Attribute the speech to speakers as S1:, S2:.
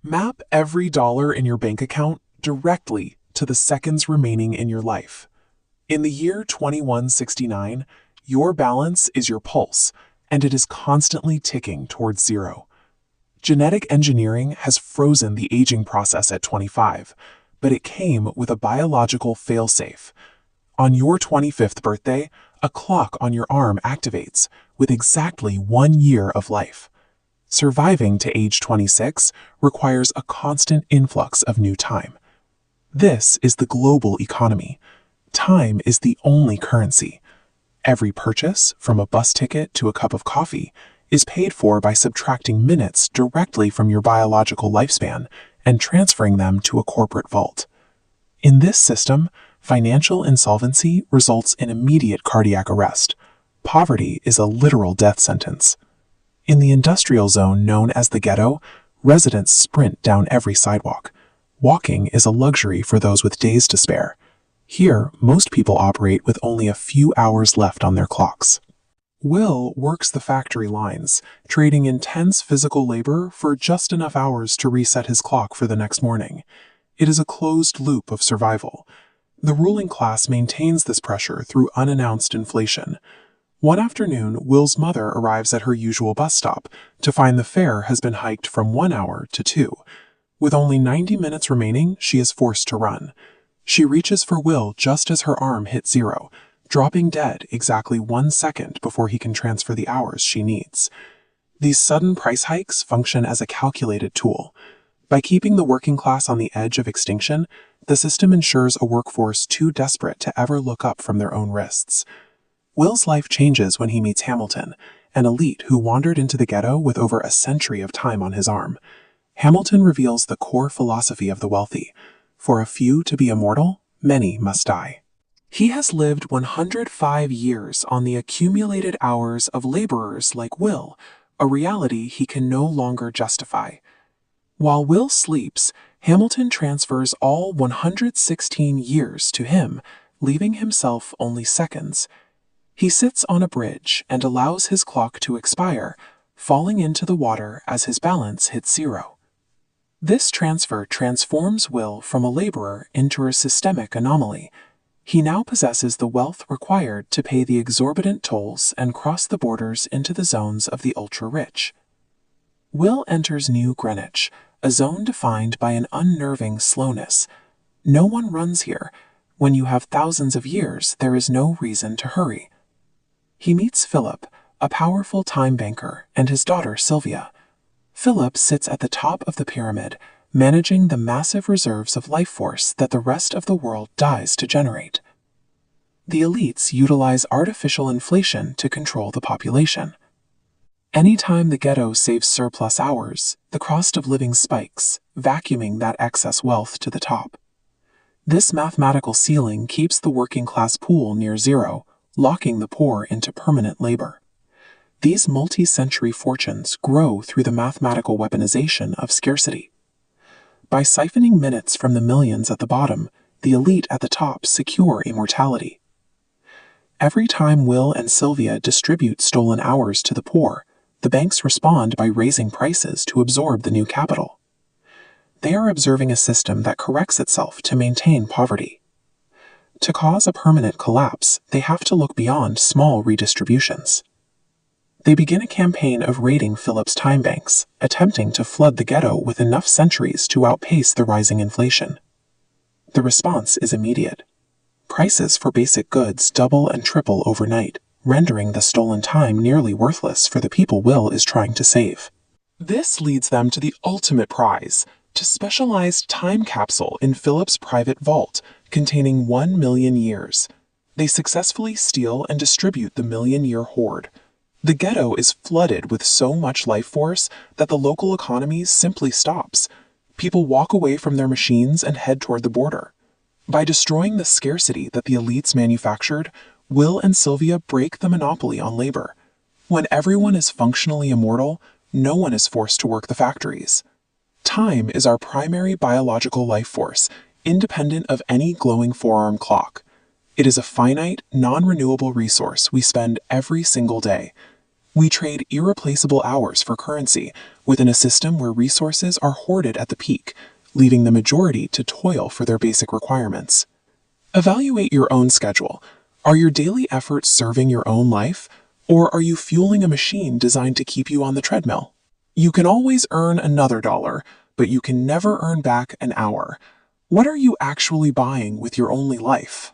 S1: Map every dollar in your bank account directly to the seconds remaining in your life. In the year 2169, your balance is your pulse, and it is constantly ticking towards zero. Genetic engineering has frozen the aging process at 25, but it came with a biological failsafe. On your 25th birthday, a clock on your arm activates with exactly 1 year of life. Surviving to age 26 requires a constant influx of new time. This is the global economy. Time is the only currency. Every purchase, from a bus ticket to a cup of coffee, is paid for by subtracting minutes directly from your biological lifespan and transferring them to a corporate vault. In this system, financial insolvency results in immediate cardiac arrest. Poverty is a literal death sentence. In the industrial zone known as the Ghetto, residents sprint down every sidewalk. Walking is a luxury for those with days to spare. Here, most people operate with only a few hours left on their clocks. Will works the factory lines, trading intense physical labor for just enough hours to reset his clock for the next morning. It is a closed loop of survival. The ruling class maintains this pressure through unannounced inflation. One afternoon, Will's mother arrives at her usual bus stop to find the fare has been hiked from 1 hour to 2. With only 90 minutes remaining, she is forced to run. She reaches for Will just as her arm hits zero, dropping dead exactly 1 second before he can transfer the hours she needs. These sudden price hikes function as a calculated tool. By keeping the working class on the edge of extinction, the system ensures a workforce too desperate to ever look up from their own wrists. Will's life changes when he meets Hamilton, an elite who wandered into the Ghetto with over a century of time on his arm. Hamilton reveals the core philosophy of the wealthy. For a few to be immortal, many must die. He has lived 105 years on the accumulated hours of laborers like Will, a reality he can no longer justify. While Will sleeps, Hamilton transfers all 116 years to him, leaving himself only seconds. He sits on a bridge and allows his clock to expire, falling into the water as his balance hits zero. This transfer transforms Will from a laborer into a systemic anomaly. He now possesses the wealth required to pay the exorbitant tolls and cross the borders into the zones of the ultra-rich. Will enters New Greenwich, a zone defined by an unnerving slowness. No one runs here. When you have thousands of years, there is no reason to hurry. He meets Philip, a powerful time banker, and his daughter Sylvia. Philip sits at the top of the pyramid, managing the massive reserves of life force that the rest of the world dies to generate. The elites utilize artificial inflation to control the population. Anytime the Ghetto saves surplus hours, the cost of living spikes, vacuuming that excess wealth to the top. This mathematical ceiling keeps the working class pool near zero, locking the poor into permanent labor. These multi-century fortunes grow through the mathematical weaponization of scarcity. By siphoning minutes from the millions at the bottom, the elite at the top secure immortality. Every time Will and Sylvia distribute stolen hours to the poor, the banks respond by raising prices to absorb the new capital. They are observing a system that corrects itself to maintain poverty. To cause a permanent collapse, they have to look beyond small redistributions. They begin a campaign of raiding Philip's time banks, attempting to flood the Ghetto with enough centuries to outpace the rising inflation. The response is immediate. Prices for basic goods double and triple overnight, rendering the stolen time nearly worthless for the people Will is trying to save. This leads them to the ultimate prize, a specialized time capsule in Philip's private vault, containing 1 million years. They successfully steal and distribute the million-year hoard. The Ghetto is flooded with so much life force that the local economy simply stops. People walk away from their machines and head toward the border. By destroying the scarcity that the elites manufactured, Will and Sylvia break the monopoly on labor. When everyone is functionally immortal, no one is forced to work the factories. Time is our primary biological life force, independent of any glowing forearm clock. It is a finite, non-renewable resource we spend every single day. We trade irreplaceable hours for currency within a system where resources are hoarded at the peak, leaving the majority to toil for their basic requirements. Evaluate your own schedule. Are your daily efforts serving your own life, or are you fueling a machine designed to keep you on the treadmill? You can always earn another dollar, but you can never earn back an hour. What are you actually buying with your only life?